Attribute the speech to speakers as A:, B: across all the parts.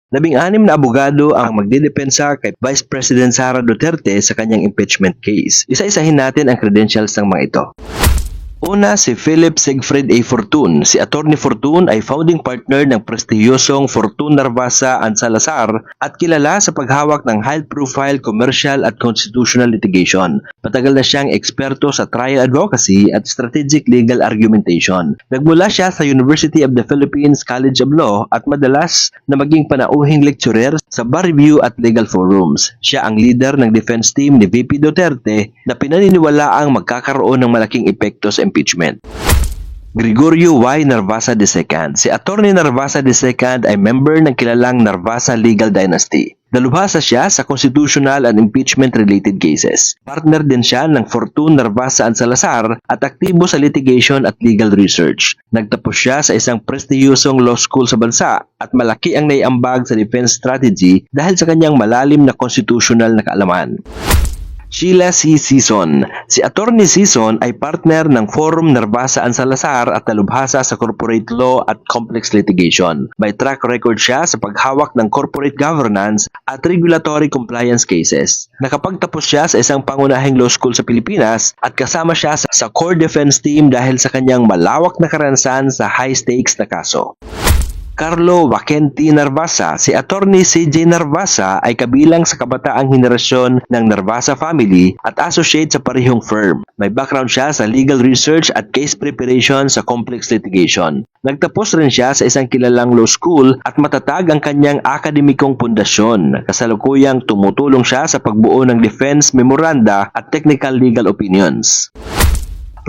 A: 16 na abogado ang magdidepensa kay Vice President Sara Duterte sa kanyang impeachment case. Isa-isahin natin ang credentials ng mga ito. Una, si Philip Siegfried A. Fortun. Si Attorney Fortun ay founding partner ng prestihiyosong Fortun Narvasa and Salazar at kilala sa paghawak ng high-profile commercial at constitutional litigation. Matagal na siyang eksperto sa trial advocacy at strategic legal argumentation. Nagmula siya sa University of the Philippines College of Law at madalas na maging panauhing lecturer sa bar review at legal forums. Siya ang leader ng defense team ni VP Duterte na pinaniniwalaang magkakaroon ng malaking epekto sa impeachment. Gregorio Y. Narvasa II. Si Attorney Narvasa II ay member ng kilalang Narvasa Legal Dynasty. Dalubhasa siya sa constitutional and impeachment-related cases. Partner din siya ng Fortun Narvasa and Salazar at aktibo sa litigation at legal research. Nagtapos siya sa isang prestihiyosong law school sa bansa at malaki ang naiambag sa defense strategy dahil sa kanyang malalim na constitutional na kaalaman. Sheila C. Sison. Si Attorney Sison ay partner ng Forum Narvasa and Salazar at dalubhasa sa corporate law at complex litigation. May track record siya sa paghawak ng corporate governance at regulatory compliance cases. Nakapagtapos siya sa isang pangunahing law school sa Pilipinas at kasama siya sa core defense team dahil sa kanyang malawak na karanasan sa high-stakes na kaso. Carlo Wakenti Narvasa. Si Attorney CJ Narvasa ay kabilang sa kabataang henerasyon ng Narvasa family at associate sa parehong firm. May background siya sa legal research at case preparation sa complex litigation. Nagtapos rin siya sa isang kilalang law school at matatag ang kanyang akademikong pundasyon. Kasalukuyang tumutulong siya sa pagbuo ng defense memoranda at technical legal opinions.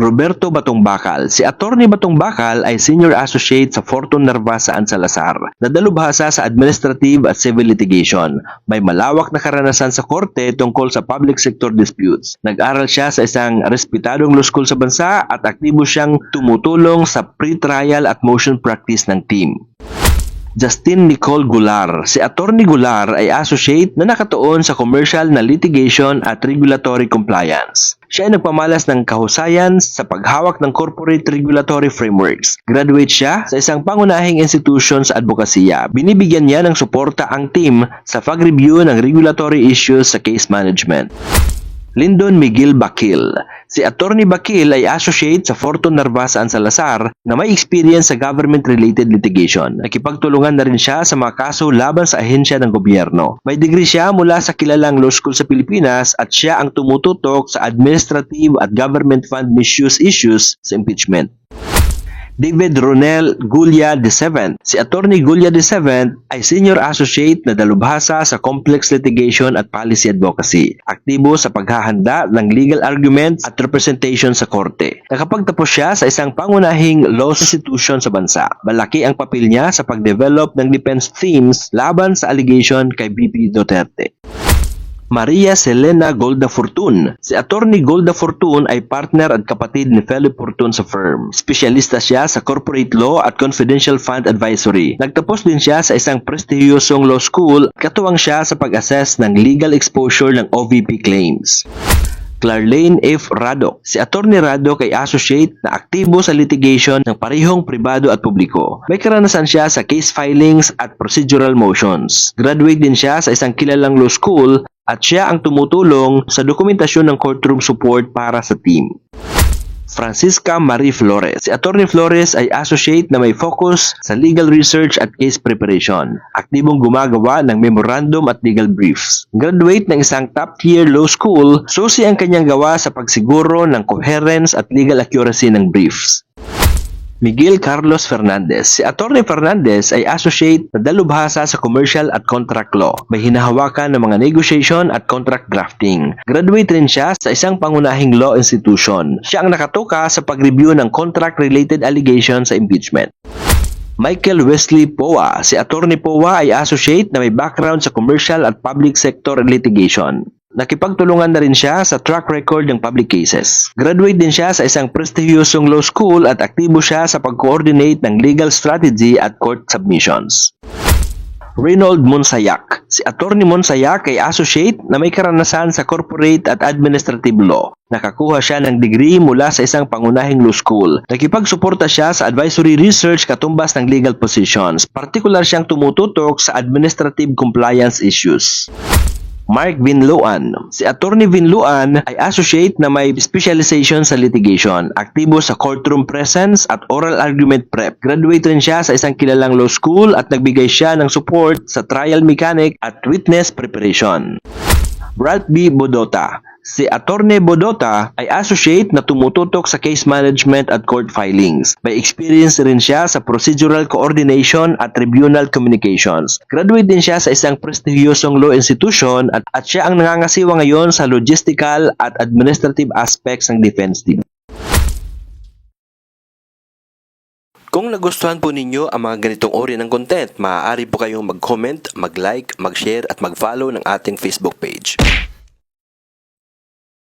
A: Roberto Batong Bakal. Si Attorney Batong Bakal ay Senior Associate sa Fortun Narvasa and Salazar. Nadalubhasa sa administrative at civil litigation. May malawak na karanasan sa korte tungkol sa public sector disputes. Nag-aral siya sa isang respetadong law school sa bansa at aktibo siyang tumutulong sa pre-trial at motion practice ng team. Justin Nicole Gular. Si Attorney Gular ay associate na nakatuon sa commercial na litigation at regulatory compliance. Siya ay nagpamalas ng kahusayan sa paghawak ng corporate regulatory frameworks. Graduate siya sa isang pangunahing institusyon sa advokasya. Binibigyan niya ng suporta ang team sa pag-review ng regulatory issues sa case management. Lyndon Miguel Bakil. Si Attorney Bakil ay associate sa Fortun Narvasa and Salazar na may experience sa government-related litigation. Nakipagtulungan na rin siya sa mga kaso laban sa ahensya ng gobyerno. May degree siya mula sa kilalang law school sa Pilipinas at siya ang tumututok sa administrative at government fund misuse issues sa impeachment. David Ronel Gulia VII. Si Attorney Gulia VII ay Senior Associate na dalubhasa sa complex litigation at policy advocacy. Aktibo sa paghahanda ng legal arguments at representation sa korte. Nakapagtapos siya sa isang pangunahing law institution sa bansa. Malaki ang papel niya sa pag-develop ng defense themes laban sa allegation kay VP Duterte. Maria Selena Golda Fortun. Si Attorney Golda Fortun ay partner at kapatid ni Philip Fortun sa firm. Espesyalista siya sa corporate law at confidential fund advisory. Nagtapos din siya sa isang prestihiyosong law school at katuwang siya sa pag-assess ng legal exposure ng OVP claims. Clarlane F. Radok. Si Attorney Radok ay associate na aktibo sa litigation ng parehong pribado at publiko. May karanasan siya sa case filings at procedural motions. Graduate din siya sa isang kilalang law school at siya ang tumutulong sa dokumentasyon ng courtroom support para sa team. Francisca Marie Flores. Si Attorney Flores ay associate na may focus sa legal research at case preparation. Aktibong gumagawa ng memorandum at legal briefs. Graduate ng isang top-tier law school, susi ang kanyang gawa sa pagsiguro ng coherence at legal accuracy ng briefs. Miguel Carlos Fernandez. Si Attorney Fernandez ay associate na dalubhasa sa commercial at contract law. May hinahawakan ng mga negotiation at contract drafting. Graduate rin siya sa isang pangunahing law institution. Siya ang nakatuka sa pag-review ng contract-related allegations sa impeachment. Michael Wesley Poa. Si Attorney Poa ay associate na may background sa commercial at public sector litigation. Nakipagtulungan na rin siya sa track record ng public cases. Graduate din siya sa isang prestihiyosong law school at aktibo siya sa pag-coordinate ng legal strategy at court submissions. Reynold Monsayak. Si Attorney Monsayak ay associate na may karanasan sa corporate at administrative law. Nakakuha siya ng degree mula sa isang pangunahing law school. Nakipagsuporta siya sa advisory research katumbas ng legal positions. Partikular siyang tumututok sa administrative compliance issues. Mark Vinluan. Si Attorney Vinluan ay associate na may specialization sa litigation, aktibo sa courtroom presence at oral argument prep. Graduate rin siya sa isang kilalang law school at nagbigay siya ng support sa trial mechanic at witness preparation. Ralph B. Bodota. Si Attorney Bodota ay associate na tumututok sa case management at court filings. May experience rin siya sa procedural coordination at tribunal communications. Graduate din siya sa isang prestigyosong law institution at siya ang nangangasiwa ngayon sa logistical at administrative aspects ng defense team. Kung nagustuhan po ninyo ang mga ganitong uri ng content, maaari po kayong mag-comment, mag-like, mag-share at mag-follow ng ating Facebook page.